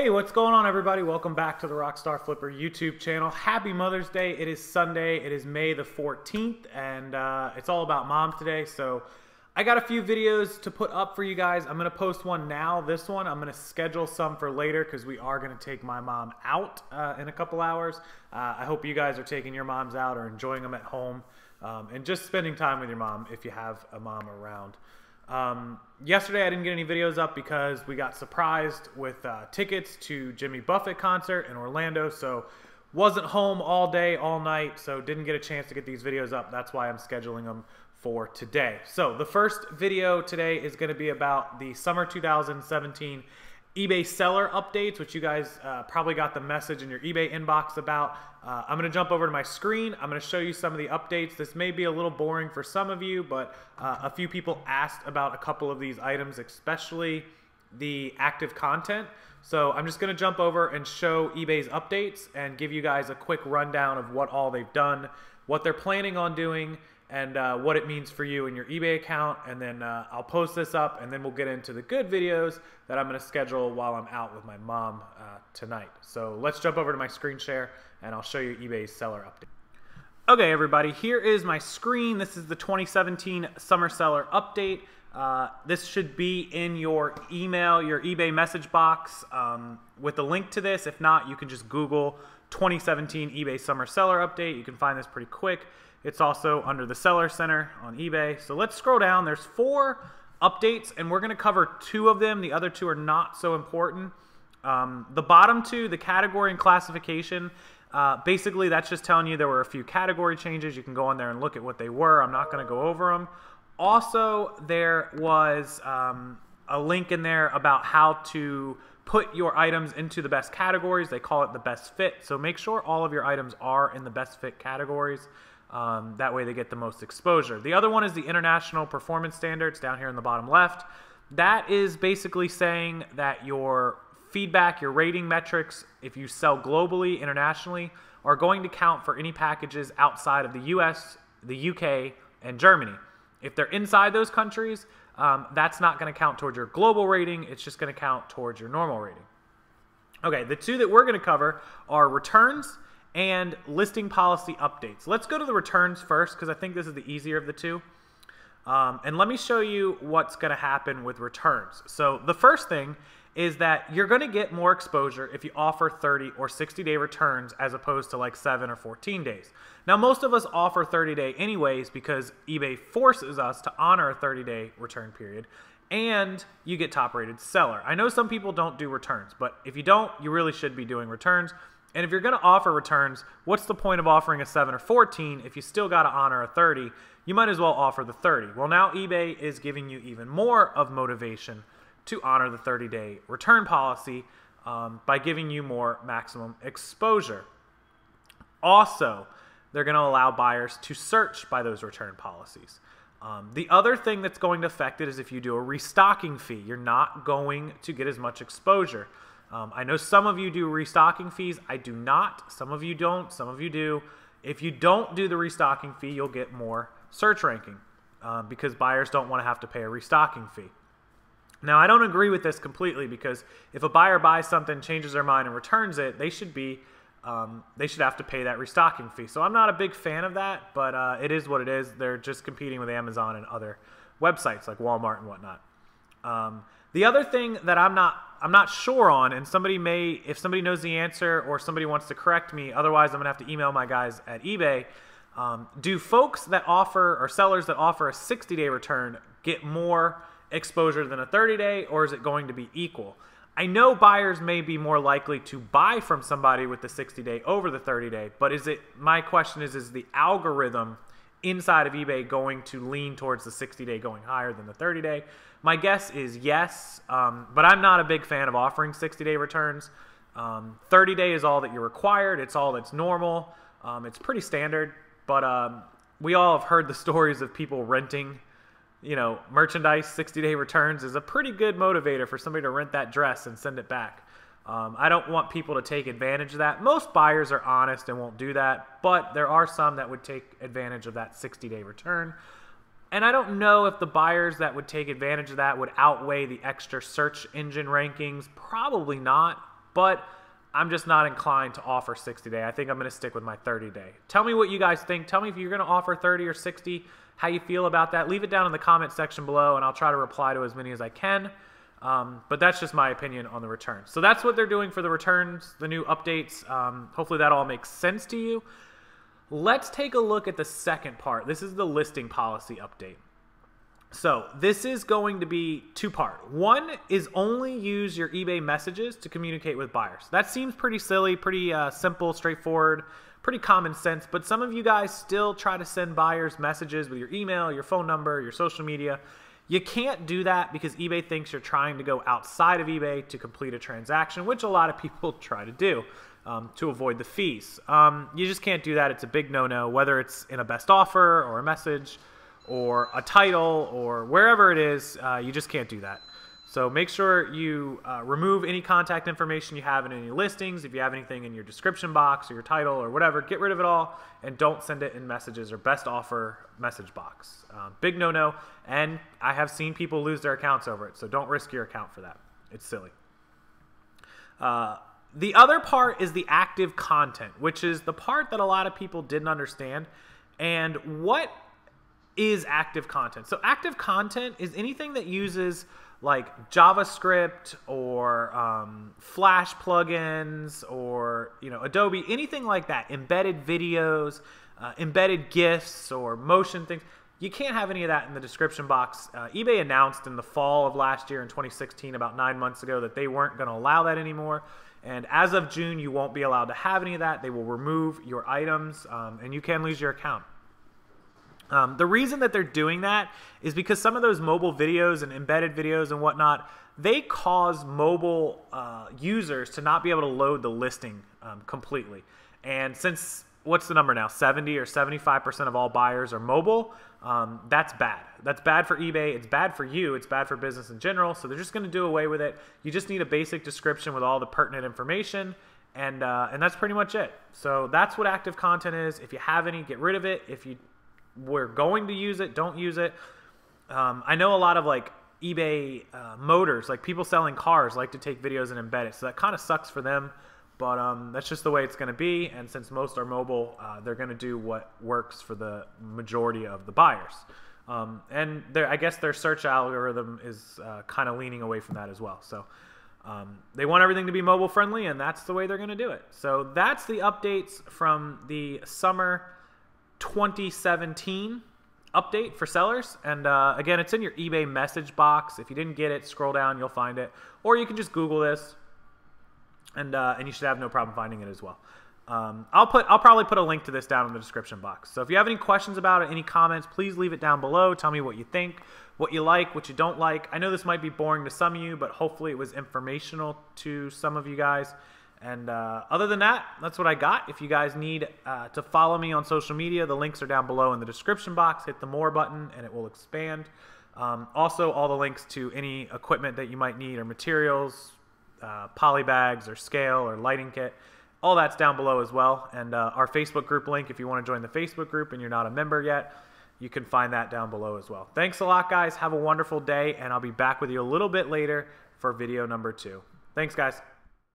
Hey, what's going on, everybody? Welcome back to the Rockstarflipper YouTube channel. Happy Mother's Day. It is Sunday. It is May the 14th, and it's all about moms today. So I got a few videos to put up for you guys. I'm going to post one now. This one, I'm going to schedule some for later because we are going to take my mom out in a couple hours. I hope you guys are taking your moms out or enjoying them at home and just spending time with your mom if you have a mom around. Yesterday I didn't get any videos up because we got surprised with tickets to Jimmy Buffett concert in Orlando, so wasn't home all day, all night, so didn't get a chance to get these videos up. That's why I'm scheduling them for today. So the first video today is going to be about the summer 2017 eBay seller updates, which you guys probably got the message in your eBay inbox about. I'm going to jump over to my screen. I'm going to show you some of the updates. This may be a little boring for some of you, but a few people asked about a couple of these items, especially the active content. So I'm just going to jump over and show eBay's updates and give you guys a quick rundown of what all they've done, what they're planning on doing, and what it means for you and your eBay account. And then I'll post this up, and then we'll get into the good videos that I'm going to schedule while I'm out with my mom tonight. So let's jump over to my screen share, and I'll show you eBay's seller update. Okay, everybody, here is my screen. This is the 2017 summer seller update. This should be in your email, your eBay message box with a link to this. If not, you can just Google 2017 eBay summer seller update. You can find this pretty quick. It's also under the Seller Center on eBay. So let's scroll down. There's 4 updates, and we're going to cover 2 of them. The other 2 are not so important. The bottom 2, the category and classification, basically that's just telling you there were a few category changes. You can go in there and look at what they were. I'm not going to go over them. Also, there was a link in there about how to put your items into the best categories. They call it the best fit. So make sure all of your items are in the best fit categories. That way they get the most exposure. The other one is the International Performance Standards down here in the bottom left. That is basically saying that your feedback, your rating metrics, if you sell globally, internationally, are going to count for any packages outside of the US, the UK, and Germany. If they're inside those countries, that's not going to count towards your global rating. It's just going to count towards your normal rating. Okay, the 2 that we're going to cover are returns and listing policy updates. Let's go to the returns first because I think this is the easier of the 2. And let me show you what's going to happen with returns. So the first thing is that you're going to get more exposure if you offer 30 or 60-day returns as opposed to like 7 or 14 days. Now, most of us offer 30-day anyways because eBay forces us to honor a 30-day return period, and you get top-rated seller. I know some people don't do returns, but if you don't, you really should be doing returns. And if you're going to offer returns, what's the point of offering a 7 or 14 if you still got to honor a 30? You might as well offer the 30. Well, now eBay is giving you even more of motivation to honor the 30-day return policy by giving you more maximum exposure. Also, they're going to allow buyers to search by those return policies. The other thing that's going to affect it is if you do a restocking fee. You're not going to get as much exposure. I know some of you do restocking fees. I do not. Some of you don't. Some of you do. If you don't do the restocking fee, you'll get more search ranking because buyers don't want to have to pay a restocking fee. Now, I don't agree with this completely because if a buyer buys something, changes their mind, and returns it, they should have to pay that restocking fee. So I'm not a big fan of that, but it is what it is. They're just competing with Amazon and other websites like Walmart and whatnot. The other thing that I'm not sure on, and if somebody knows the answer or somebody wants to correct me, otherwise I'm going to have to email my guys at eBay. Do folks that offer, or sellers that offer a 60-day return get more exposure than a 30-day, or is it going to be equal? I know buyers may be more likely to buy from somebody with the 60-day over the 30-day, but my question is the algorithm inside of eBay going to lean towards the 60-day going higher than the 30-day? My guess is yes, but I'm not a big fan of offering 60-day returns. 30-day is all that you're required. It's all that's normal. It's pretty standard, but we all have heard the stories of people renting merchandise. 60-day returns is a pretty good motivator for somebody to rent that dress and send it back. I don't want people to take advantage of that. Most buyers are honest and won't do that, but there are some that would take advantage of that 60-day return. And I don't know if the buyers that would take advantage of that would outweigh the extra search engine rankings. Probably not, but I'm just not inclined to offer 60-day. I think I'm going to stick with my 30-day. Tell me what you guys think. Tell me if you're going to offer 30 or 60, how you feel about that. Leave it down in the comment section below, and I'll try to reply to as many as I can. But that's just my opinion on the returns. So that's what they're doing for the returns, the new updates. Hopefully that all makes sense to you. Let's take a look at the second part. This is the listing policy update. So this is going to be two-part. One is only use your eBay messages to communicate with buyers. That seems pretty silly, pretty simple, straightforward, pretty common sense, but some of you guys still try to send buyers messages with your email, your phone number, your social media. You can't do that because eBay thinks you're trying to go outside of eBay to complete a transaction, which a lot of people try to do to avoid the fees. You just can't do that. It's a big no-no, whether it's in a best offer or a message or a title or wherever it is, you just can't do that. So make sure you remove any contact information you have in any listings. If you have anything in your description box or your title or whatever, get rid of it all and don't send it in messages or best offer message box. Big no-no, and I have seen people lose their accounts over it, so don't risk your account for that. It's silly. The other part is the active content, which is the part that a lot of people didn't understand. And what is active content? So active content is anything that uses like JavaScript or Flash plugins or Adobe, anything like that, embedded videos, embedded GIFs or motion things. You can't have any of that in the description box. eBay announced in the fall of last year in 2016, about 9 months ago, that they weren't going to allow that anymore. And as of June, you won't be allowed to have any of that. They will remove your items and you can lose your account. The reason that they're doing that is because some of those mobile videos and embedded videos and whatnot, they cause mobile users to not be able to load the listing completely. And since, what's the number now, 70 or 75% of all buyers are mobile, that's bad. That's bad for eBay. It's bad for you. It's bad for business in general. So they're just going to do away with it. You just need a basic description with all the pertinent information. And that's pretty much it. So that's what active content is. If you have any, get rid of it. If you we're going to use it, don't use it. I know a lot of like eBay motors, like people selling cars, like to take videos and embed it. So that kind of sucks for them, but that's just the way it's going to be. And since most are mobile, they're going to do what works for the majority of the buyers. And I guess their search algorithm is kind of leaning away from that as well. So they want everything to be mobile friendly, and that's the way they're going to do it. So that's the updates from the summer 2017 update for sellers. And again, it's in your eBay message box. If you didn't get it, scroll down, you'll find it. Or you can just Google this, and you should have no problem finding it as well. I'll probably put a link to this down in the description box. So if you have any questions about it, any comments, please leave it down below. Tell me what you think, what you like, what you don't like. I know this might be boring to some of you, but hopefully it was informational to some of you guys. And other than that, that's what I got. If you guys need to follow me on social media, the links are down below in the description box. Hit the more button and it will expand. Also, all the links to any equipment that you might need or materials, poly bags or scale or lighting kit, all that's down below as well. And our Facebook group link, if you want to join the Facebook group and you're not a member yet, you can find that down below as well. Thanks a lot, guys. Have a wonderful day, and I'll be back with you a little bit later for video number 2. Thanks, guys.